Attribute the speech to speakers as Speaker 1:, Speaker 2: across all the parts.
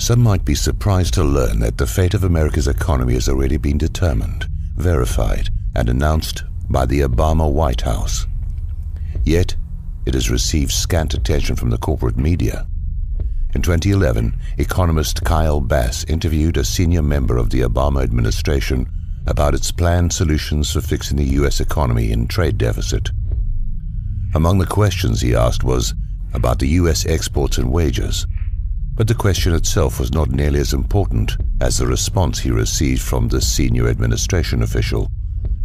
Speaker 1: Some might be surprised to learn that the fate of America's economy has already been determined, verified, and announced by the Obama White House. Yet, it has received scant attention from the corporate media. In 2011, economist Kyle Bass interviewed a senior member of the Obama administration about its planned solutions for fixing the U.S. economy and trade deficit. Among the questions he asked was about the U.S. exports and wages, but the question itself was not nearly as important as the response he received from this senior administration official.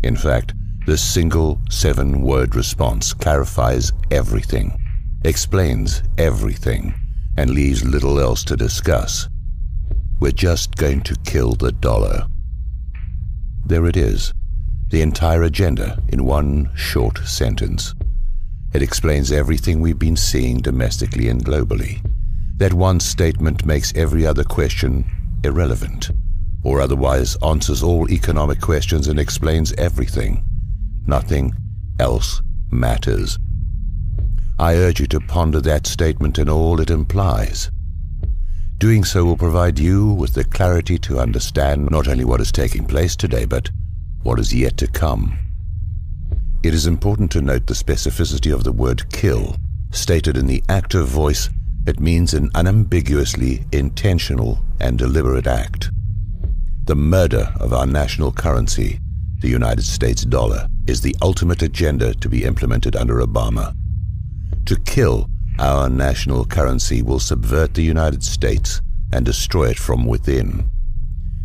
Speaker 1: In fact, this single 7-word response clarifies everything, explains everything, and leaves little else to discuss. We're just going to kill the dollar. There it is, the entire agenda in one short sentence. It explains everything we've been seeing domestically and globally. That one statement makes every other question irrelevant, or otherwise answers all economic questions and explains everything. Nothing else matters. I urge you to ponder that statement and all it implies. Doing so will provide you with the clarity to understand not only what is taking place today, but what is yet to come. It is important to note the specificity of the word kill. Stated in the active voice, it means an unambiguously intentional and deliberate act. The murder of our national currency, the United States dollar, is the ultimate agenda to be implemented under Obama. To kill our national currency will subvert the United States and destroy it from within.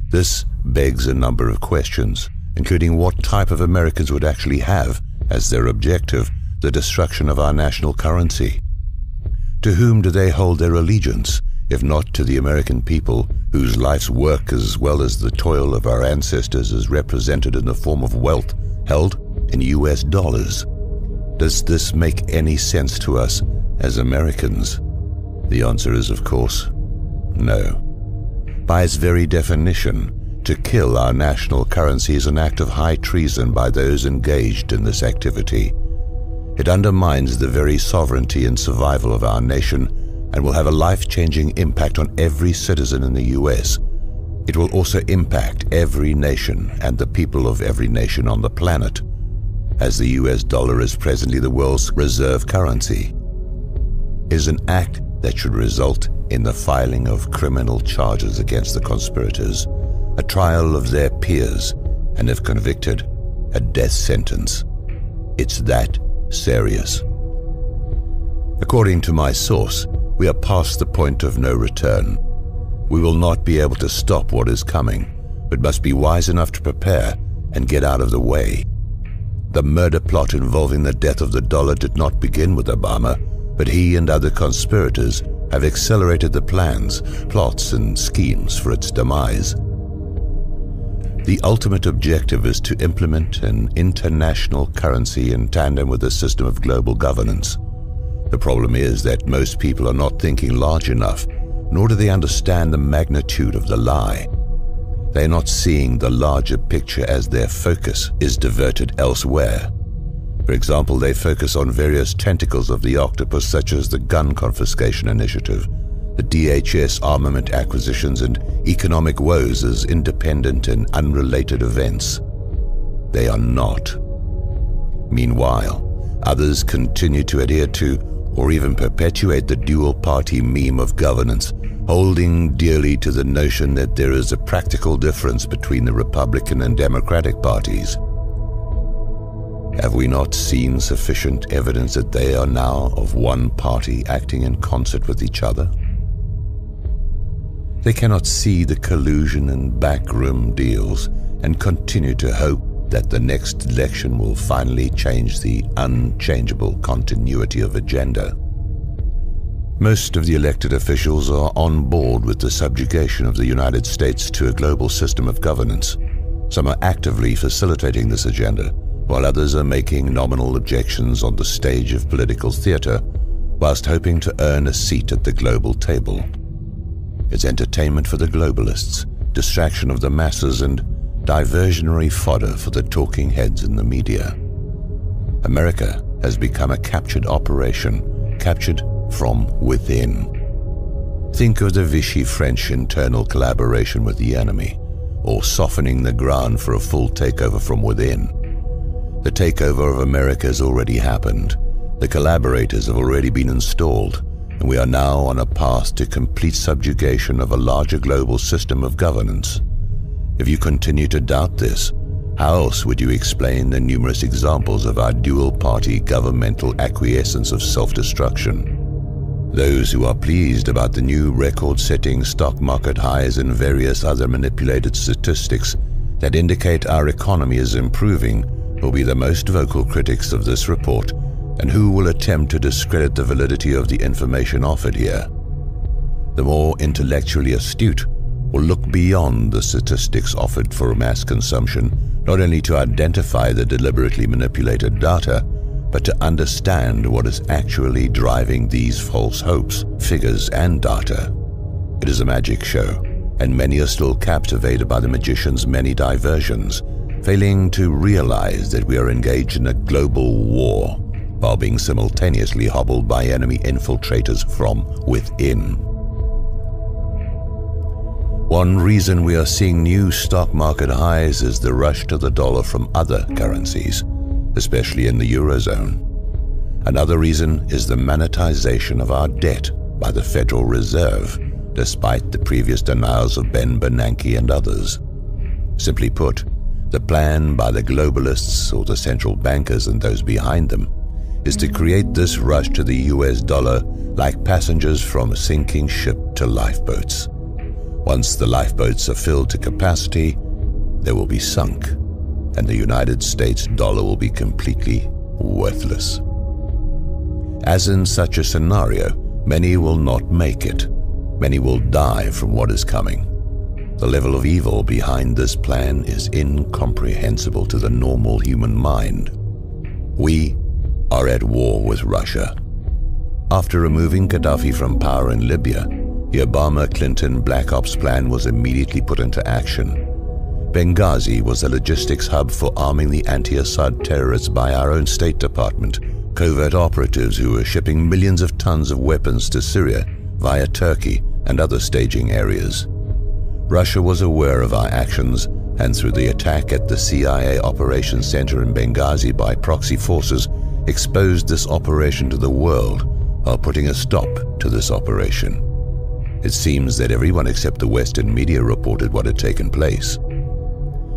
Speaker 1: This begs a number of questions, including what type of Americans would actually have as their objective the destruction of our national currency. To whom do they hold their allegiance, if not to the American people, whose life's work as well as the toil of our ancestors is represented in the form of wealth held in US dollars? Does this make any sense to us as Americans? The answer is, of course, no. By its very definition, to kill our national currency is an act of high treason by those engaged in this activity. It undermines the very sovereignty and survival of our nation and will have a life-changing impact on every citizen in the US. It will also impact every nation and the people of every nation on the planet, as the US dollar is presently the world's reserve currency. It is an act that should result in the filing of criminal charges against the conspirators, a trial of their peers, and if convicted, a death sentence. It's that serious. According to my source, we are past the point of no return. We will not be able to stop what is coming, but must be wise enough to prepare and get out of the way. The murder plot involving the death of the dollar did not begin with Obama, but he and other conspirators have accelerated the plans, plots, and schemes for its demise. The ultimate objective is to implement an international currency in tandem with a system of global governance. The problem is that most people are not thinking large enough, nor do they understand the magnitude of the lie. They are not seeing the larger picture as their focus is diverted elsewhere. For example, they focus on various tentacles of the octopus, such as the gun confiscation initiative, the DHS armament acquisitions, and economic woes as independent and unrelated events. They are not. Meanwhile, others continue to adhere to or even perpetuate the dual-party meme of governance, holding dearly to the notion that there is a practical difference between the Republican and Democratic parties. Have we not seen sufficient evidence that they are now of one party acting in concert with each other? They cannot see the collusion and backroom deals and continue to hope that the next election will finally change the unchangeable continuity of agenda. Most of the elected officials are on board with the subjugation of the United States to a global system of governance. Some are actively facilitating this agenda, while others are making nominal objections on the stage of political theater, whilst hoping to earn a seat at the global table. It's entertainment for the globalists, distraction of the masses, and diversionary fodder for the talking heads in the media. America has become a captured operation, captured from within. Think of the Vichy French internal collaboration with the enemy, or softening the ground for a full takeover from within. The takeover of America has already happened. The collaborators have already been installed, and we are now on a path to complete subjugation of a larger global system of governance. If you continue to doubt this, how else would you explain the numerous examples of our dual-party governmental acquiescence of self-destruction? Those who are pleased about the new record-setting stock market highs and various other manipulated statistics that indicate our economy is improving will be the most vocal critics of this report, and who will attempt to discredit the validity of the information offered here. The more intellectually astute will look beyond the statistics offered for mass consumption, not only to identify the deliberately manipulated data, but to understand what is actually driving these false hopes, figures, and data. It is a magic show, and many are still captivated by the magician's many diversions, failing to realize that we are engaged in a global war, while being simultaneously hobbled by enemy infiltrators from within. One reason we are seeing new stock market highs is the rush to the dollar from other currencies, especially in the Eurozone. Another reason is the monetization of our debt by the Federal Reserve, despite the previous denials of Ben Bernanke and others. Simply put, the plan by the globalists, or the central bankers and those behind them, is to create this rush to the US dollar like passengers from a sinking ship to lifeboats. Once the lifeboats are filled to capacity, they will be sunk, and the United States dollar will be completely worthless. As in such a scenario, many will not make it. Many will die from what is coming. The level of evil behind this plan is incomprehensible to the normal human mind. We are at war with Russia. After removing Gaddafi from power in Libya, the Obama-Clinton Black Ops plan was immediately put into action. Benghazi was a logistics hub for arming the anti-Assad terrorists by our own State Department, covert operatives who were shipping millions of tons of weapons to Syria via Turkey and other staging areas. Russia was aware of our actions, and through the attack at the CIA Operations Center in Benghazi by proxy forces, exposed this operation to the world while putting a stop to this operation. It seems that everyone except the Western media reported what had taken place.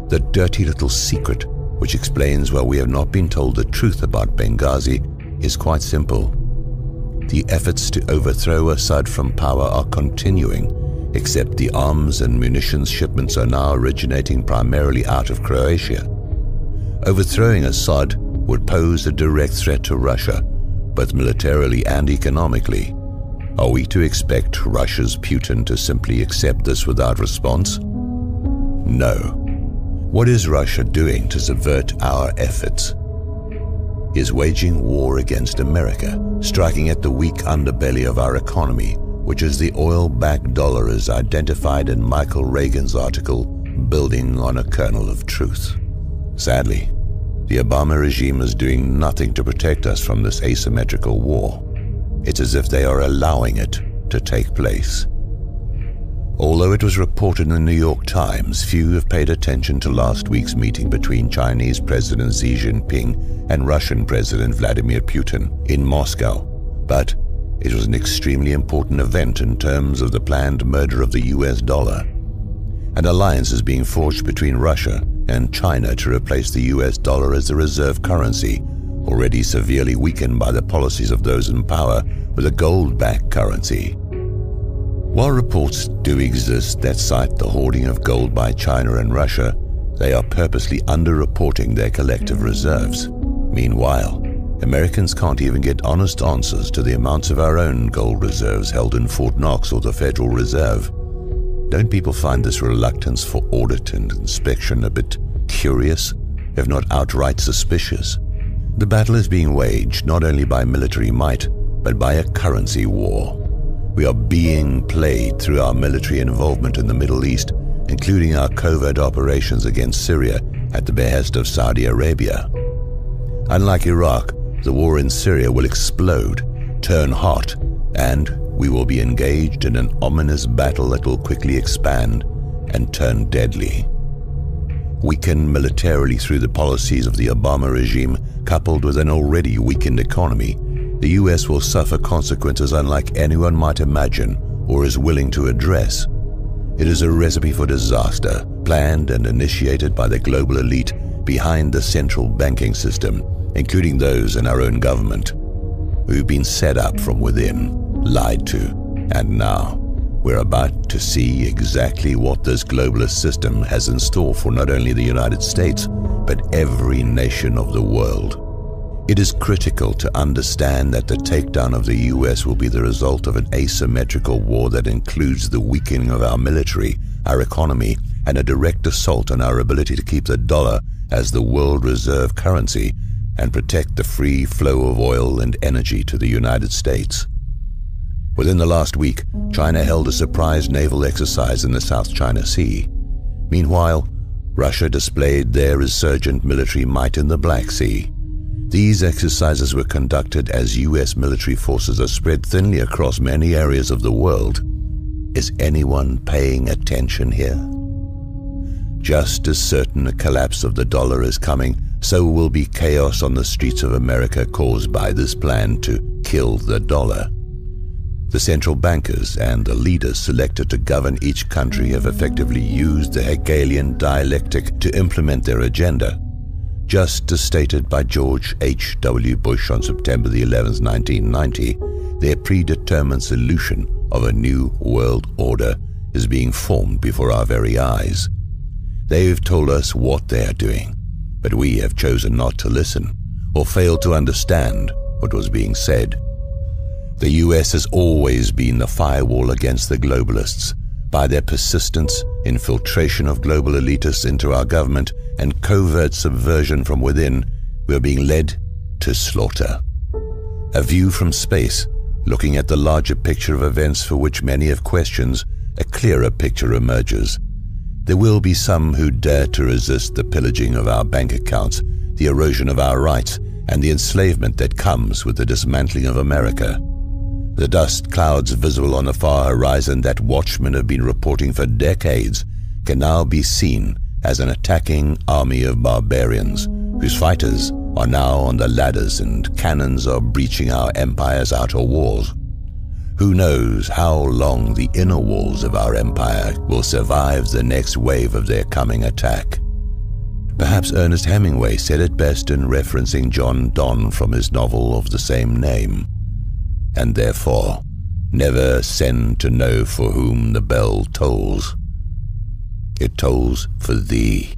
Speaker 1: The dirty little secret which explains why we have not been told the truth about Benghazi is quite simple. The efforts to overthrow Assad from power are continuing, except the arms and munitions shipments are now originating primarily out of Croatia. Overthrowing Assad would pose a direct threat to Russia, both militarily and economically. Are we to expect Russia's Putin to simply accept this without response? No. What is Russia doing to subvert our efforts? He is waging war against America, striking at the weak underbelly of our economy, which is the oil-backed dollar as identified in Michael Reagan's article, Building on a Kernel of Truth. Sadly, the Obama regime is doing nothing to protect us from this asymmetrical war. It's as if they are allowing it to take place. Although it was reported in the New York Times, few have paid attention to last week's meeting between Chinese President Xi Jinping and Russian President Vladimir Putin in Moscow. But it was an extremely important event in terms of the planned murder of the US dollar. An alliance is being forged between Russia and China to replace the US dollar as the reserve currency, already severely weakened by the policies of those in power, with a gold-backed currency. While reports do exist that cite the hoarding of gold by China and Russia, they are purposely underreporting their collective reserves. Meanwhile, Americans can't even get honest answers to the amounts of our own gold reserves held in Fort Knox or the Federal Reserve. Don't people find this reluctance for audit and inspection a bit curious, if not outright suspicious? The battle is being waged not only by military might, but by a currency war. We are being played through our military involvement in the Middle East, including our covert operations against Syria at the behest of Saudi Arabia. Unlike Iraq, the war in Syria will explode, turn hot, and we will be engaged in an ominous battle that will quickly expand and turn deadly. Weakened militarily through the policies of the Obama regime, coupled with an already weakened economy, the US will suffer consequences unlike anyone might imagine or is willing to address. It is a recipe for disaster, planned and initiated by the global elite behind the central banking system, including those in our own government. We've been set up from within, lied to, and now we're about to see exactly what this globalist system has in store for not only the United States, but every nation of the world. It is critical to understand that the takedown of the US will be the result of an asymmetrical war that includes the weakening of our military, our economy, and a direct assault on our ability to keep the dollar as the world reserve currency and protect the free flow of oil and energy to the United States. Within the last week, China held a surprise naval exercise in the South China Sea. Meanwhile, Russia displayed their resurgent military might in the Black Sea. These exercises were conducted as US military forces are spread thinly across many areas of the world. Is anyone paying attention here? Just as certain a collapse of the dollar is coming, so will be chaos on the streets of America caused by this plan to kill the dollar. The central bankers and the leaders selected to govern each country have effectively used the Hegelian dialectic to implement their agenda. Just as stated by George H.W. Bush on September the 11th, 1990, their predetermined solution of a new world order is being formed before our very eyes. They've told us what they are doing, but we have chosen not to listen or failed to understand what was being said. The US has always been the firewall against the globalists. By their persistence, infiltration of global elitists into our government, and covert subversion from within, we are being led to slaughter. A view from space, looking at the larger picture of events for which many have questions, a clearer picture emerges. There will be some who dare to resist the pillaging of our bank accounts, the erosion of our rights, and the enslavement that comes with the dismantling of America. The dust clouds visible on the far horizon that watchmen have been reporting for decades can now be seen as an attacking army of barbarians whose fighters are now on the ladders and cannons are breaching our empire's outer walls. Who knows how long the inner walls of our empire will survive the next wave of their coming attack. Perhaps Ernest Hemingway said it best in referencing John Donne from his novel of the same name. And therefore, never send to know for whom the bell tolls. It tolls for thee.